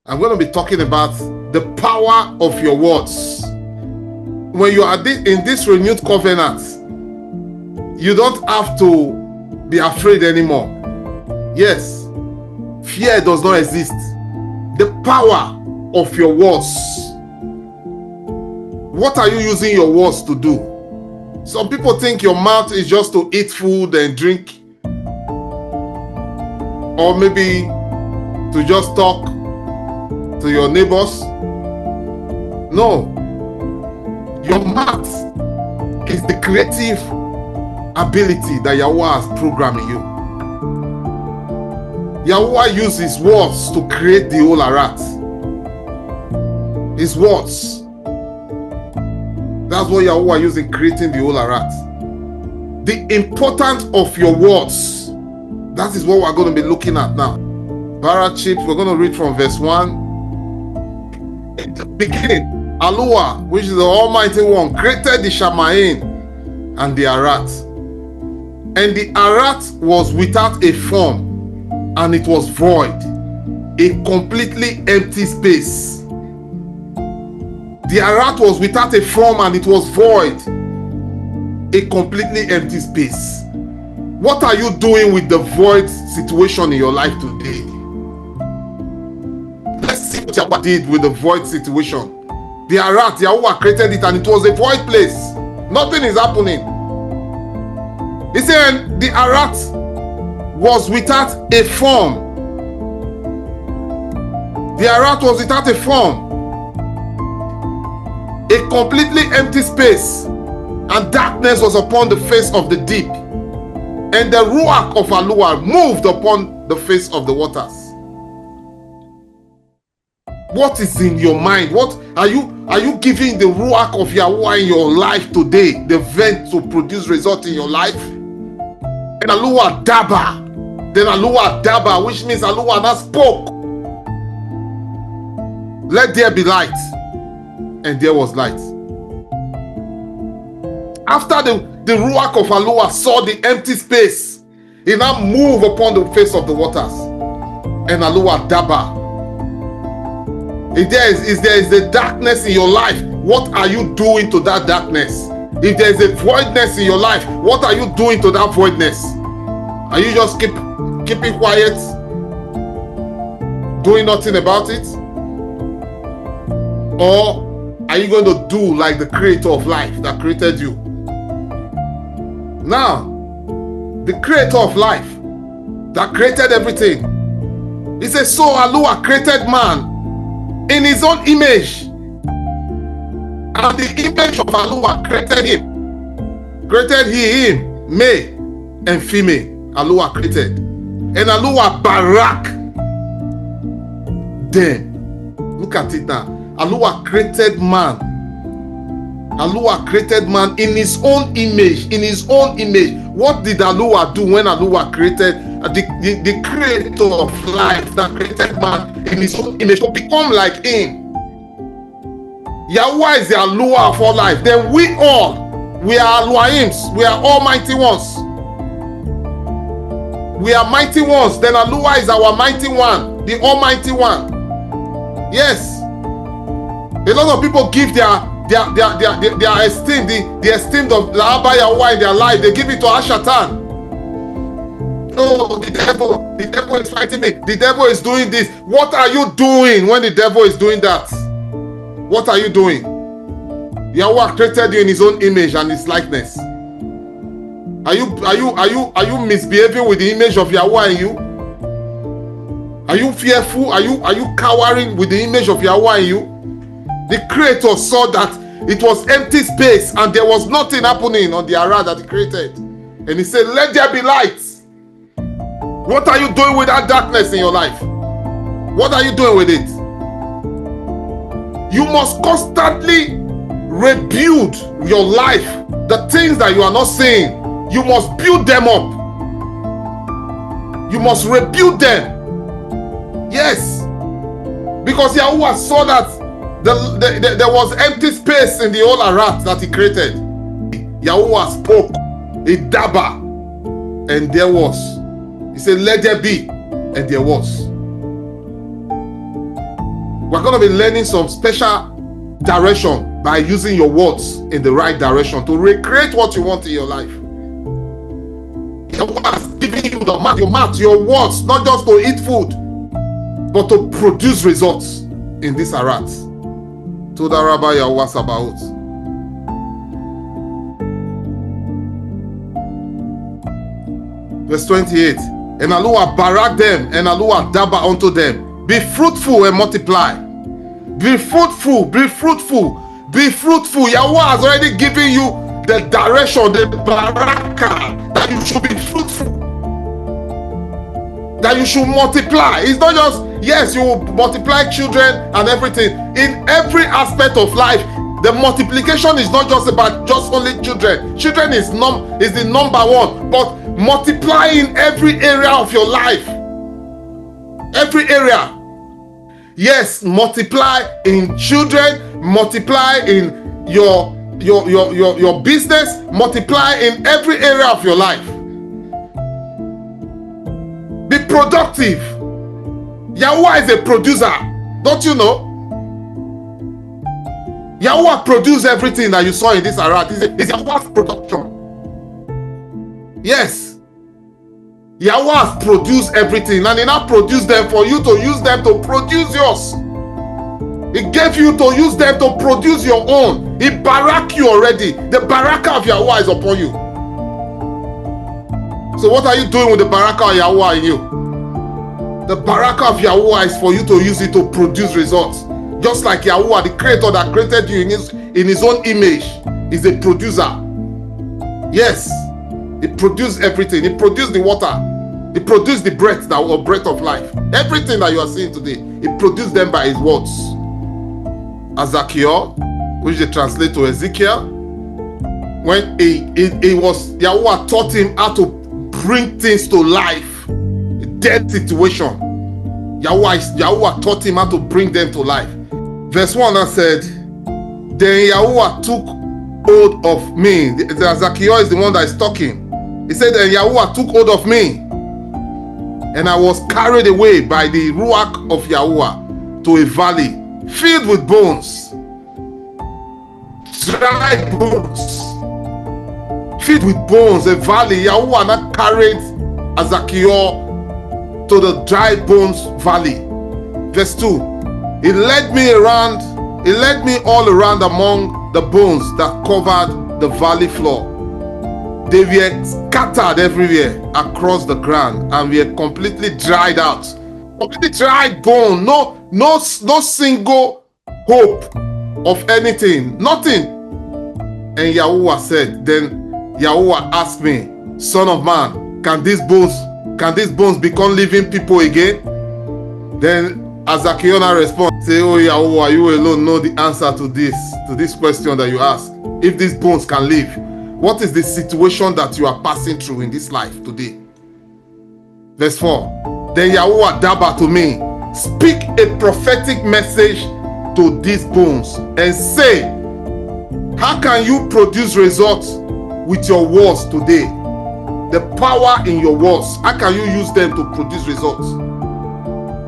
I'm going to be talking about the power of your words. When you are in this renewed covenant, you don't have to be afraid anymore. Yes, fear does not exist. The power of your words. What are you using your words to do? Some people think your mouth is just to eat food and drink, or maybe to just talk to your neighbors. No, your mouth is the creative ability that YAHUAH has programmed in you. YAHUAH uses words to create the whole arat. His words. That's what YAHUAH uses in creating the whole arat. The importance of your words. That is what we're going to be looking at now. Barachip, we're going to read from verse 1. In the beginning, YAHUAH, which is the Almighty One, created the Shamaim and the arat. And the arat was without a form, and it was void, a completely empty space. The arat was without a form and it was void, a completely empty space. What are you doing with the void situation in your life today? Let's see what YAHUAH did with the void situation. The arat, YAHUAH created it and it was a void place. Nothing is happening. He said the arat was without a form. The arat was without a form. A completely empty space, and darkness was upon the face of the deep, and the ruach of YAHUAH moved upon the face of the waters. What is in your mind? What are you giving the ruach of YAHUAH in your life today, the vent to produce result in your life? And YAHUAH daba, then YAHUAH daba, which means YAHUAH now spoke. Let there be light. And there was light. After the ruach of YAHUAH saw the empty space, he now moved upon the face of the waters. And YAHUAH daba. If there is a darkness in your life, what are you doing to that darkness? If there is a voidness in your life, what are you doing to that voidness? Are you just keeping quiet, doing nothing about it? Or are you going to do like the creator of life that created you? Now, the creator of life that created everything, he says, so YAHUAH created man in his own image, and the image of YAHUAH created him. Created he him, male and female. YAHUAH created. And YAHUAH barak them. Look at it now. YAHUAH created man. YAHUAH created man in his own image. In his own image. What did YAHUAH do when YAHUAH created the creator of life that created man in his own image to become like him? YAHUAH is the YAHUAH of all life. Then we are Elohims. We are almighty ones. We are mighty ones. Then YAHUAH is our mighty one, the almighty one. Yes. A lot of people give their esteem, the esteem of the Abba YAHUAH in their life, they give it to Ashatan. Oh, the devil is fighting me. The devil is doing this. What are you doing when the devil is doing that? What are you doing? YAHUAH created you in his own image and his likeness. Are you misbehaving with the image of YAHUAH in you? Are you fearful? Are you cowering with the image of YAHUAH in you? The creator saw that it was empty space and there was nothing happening on the arat that he created. And he said, let there be light. What are you doing with that darkness in your life? What are you doing with it? You must constantly rebuild your life. The things that you are not seeing, you must build them up. You must rebuild them. Yes. Because YAHUAH saw that there was empty space in the whole arat that he created. YAHUAH spoke a daba, and there was. He said, let there be, and there was. We're going to be learning some special direction by using your words in the right direction to recreate what you want in your life. Yahuwah has given you the mouth, your words, not just to eat food, but to produce results in this arat. Toda Rabba Yahuwah Sabaoth. Verse 28. And Allah barak them, and Allah daba unto them. Be fruitful and multiply. Be fruitful, be fruitful, be fruitful. Yahuwah has already given you the direction, the baraka, that you should be fruitful, that you should multiply. It's not just, yes, you will multiply children and everything. In every aspect of life, the multiplication is not just about just only children. Children is the number one, but multiply in every area of your life. Every area. Yes, multiply in children, multiply in your business, multiply in every area of your life. Be productive. Yahuwah is a producer. Don't you know? Yahuwah produced everything that you saw in this arat. It's Yahuwah's production. Yes. Yahuwah has produced everything, and he now produced them for you to use them to produce yours. He gave you to use them to produce your own. He barak you already. The baraka of Yahuwah is upon you. So what are you doing with the baraka of Yahuwah in you? The baraka of Yahuwah is for you to use it to produce results. Just like Yahuwah, the creator that created you in his own image, is a producer. Yes. He produced everything. He produced the water. He produced the breath of life. Everything that you are seeing today, he produced them by his words. Ezekiel, which they translate to Ezekiel, when Yahuwah taught him how to bring things to life, a dead situation. Yahuwah taught him how to bring them to life. Verse 1 that said, then Yahuwah took hold of me. Ezekiel is the one that is talking. He said, and Yahuwah took hold of me, and I was carried away by the ruach of Yahuwah to a valley filled with bones, dry bones, filled with bones, a valley. Yahuwah now carried Ezekiel to the dry bones valley. Verse 2, he led me all around among the bones that covered the valley floor. They were scattered everywhere across the ground and were completely dried out. Completely dried bone. No single hope of anything. Nothing. And Yahuwah said, then Yahuwah asked me, son of man, can these bones become living people again? Then Ezekiel responds, say, oh Yahuwah, you alone know the answer to this question that you ask. If these bones can live, what is the situation that you are passing through in this life today? Verse 4. Then Yahuwah daba to me, speak a prophetic message to these bones and say, how can you produce results with your words today? The power in your words, how can you use them to produce results?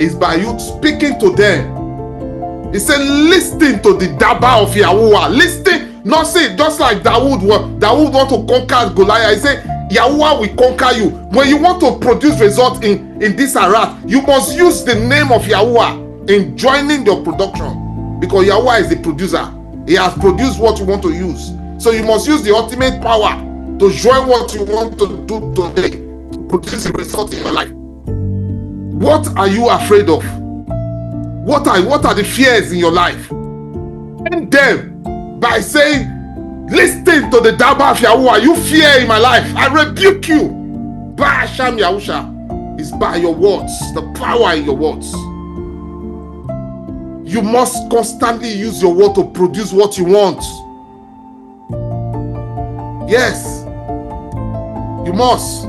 Is by you speaking to them. He said, listen to the daba of Yahuwah. Listen. Not say, just like Dawood want to conquer Goliath. He said, Yahuwah will conquer you. When you want to produce results in this arat, you must use the name of Yahuwah in joining your production. Because Yahuwah is the producer. He has produced what you want to use. So you must use the ultimate power to join what you want to do today to produce a result in your life. What are you afraid of? What are the fears in your life? End them by saying, listen to the daba of Yahuwah. You fear in my life, I rebuke you. By Hashem Yahusha. It's by your words, the power in your words. You must constantly use your word to produce what you want. Yes, you must.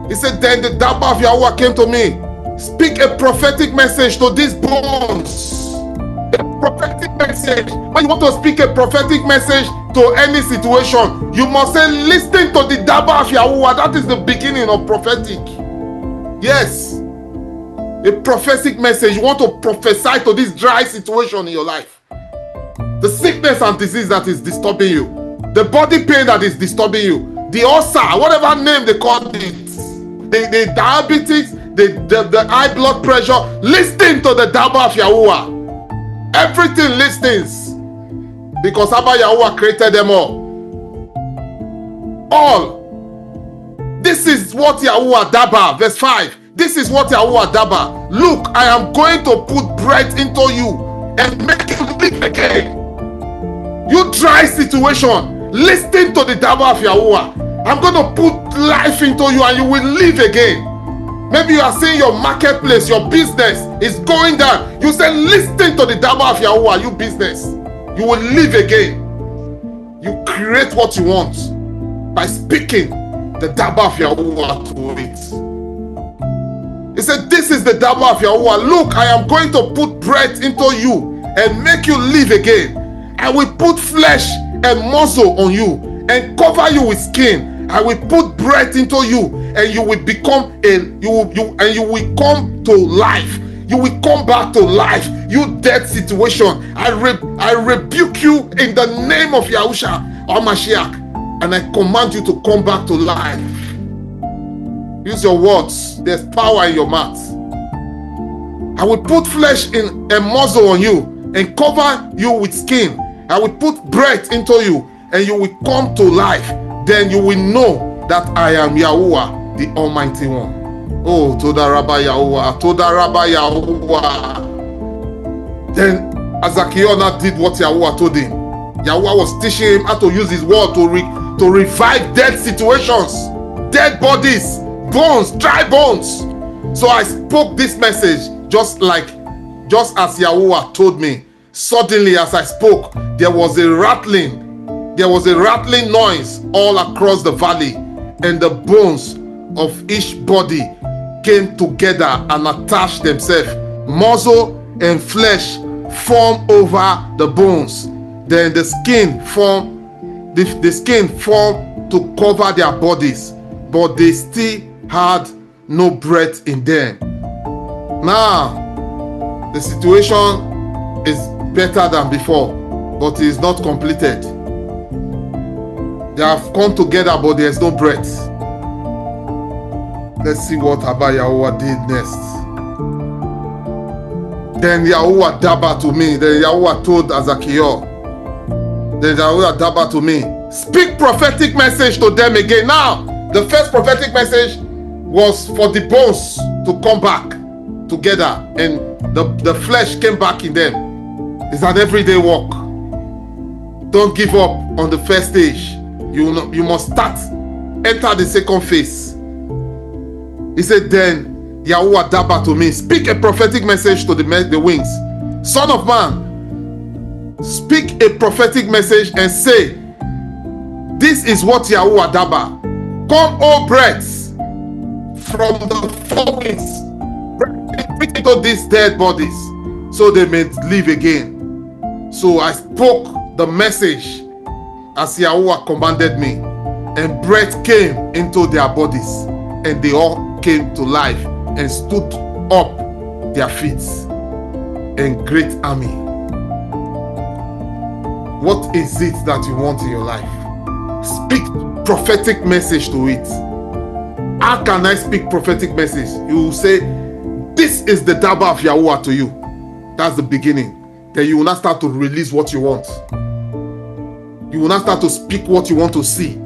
He said, then the daba of Yahuwah came to me. Speak a prophetic message to these bones. A prophetic message. When you want to speak a prophetic message to any situation, you must say, listen to the daba of Yahuwah. That is the beginning of prophetic. Yes. a prophetic message. You want to prophesy to this dry situation in your life. The sickness and disease that is disturbing you. The body pain that is disturbing you. The ulcer, whatever name they call it. The diabetes, the high blood pressure. Listen to the Daba of Yahuwah. Everything listens. Because Abba Yahuwah created them all. All. This is what Yahuwah Daba, verse 5. This is what Yahuwah Daba. Look, I am going to put breath into you and make you live again. You dry situation, listen to the Daba of Yahuwah. I'm going to put life into you and you will live again. Maybe you are seeing your marketplace, your business is going down. You say, listen to the Daba of Yahuwah, you business. You will live again. You create what you want by speaking the Daba of Yahuwah to it. He said, this is the Daba of Yahuwah. Look, I am going to put breath into you and make you live again. I will put flesh and muscle on you and cover you with skin. I will put breath into you and you will become you will come to life. You will come back to life. You dead situation. I rebuke you in the name of Yahushua or Mashiach, and I command you to come back to life. Use your words. There's power in your mouth. I will put flesh and muscle on you and cover you with skin. I will put breath into you and you will come to life. Then you will know that I am Yahuwah, the Almighty One. Oh, Toda Rabba Yahuwah, Toda Rabba Yahuwah. Then Ezekiel did what Yahuwah told him. Yahuwah was teaching him how to use his word to revive dead situations, dead bodies, bones, dry bones. So I spoke this message just as Yahuwah told me. Suddenly, as I spoke, there was a rattling noise all across the valley, and the bones of each body came together and attached themselves. Muscle and flesh formed over the bones. Then the skin formed to cover their bodies, but they still had no breath in them. Now, the situation is better than before, but it is not completed. They have come together, but there is no breath. Let's see what Abba Yahuwah did next. Then Yahuwah Daba to me. Then Yahuwah told Ezekiel. Then Yahuwah Daba to me. Speak prophetic message to them again. Now, the first prophetic message was for the bones to come back together, and the flesh came back in them. It's an everyday walk. Don't give up on the first stage. You must start. Enter the second phase. He said, then Yahuwah Daba to me, speak a prophetic message to the wings. Son of man, speak a prophetic message and say, this is what Yahuwah Daba. Come, O breaths, from the four winds, breathe into these dead bodies, so they may live again. So I spoke the message as Yahuwah commanded me, and breath came into their bodies, and they all came to life and stood up their feet, and great army. What is it that you want in your life? Speak prophetic message to it. How can I speak prophetic message? You will say, this is the Daba of Yahuwah to you. That's the beginning. Then you will not start to release what you want. You will not start to speak what you want to see.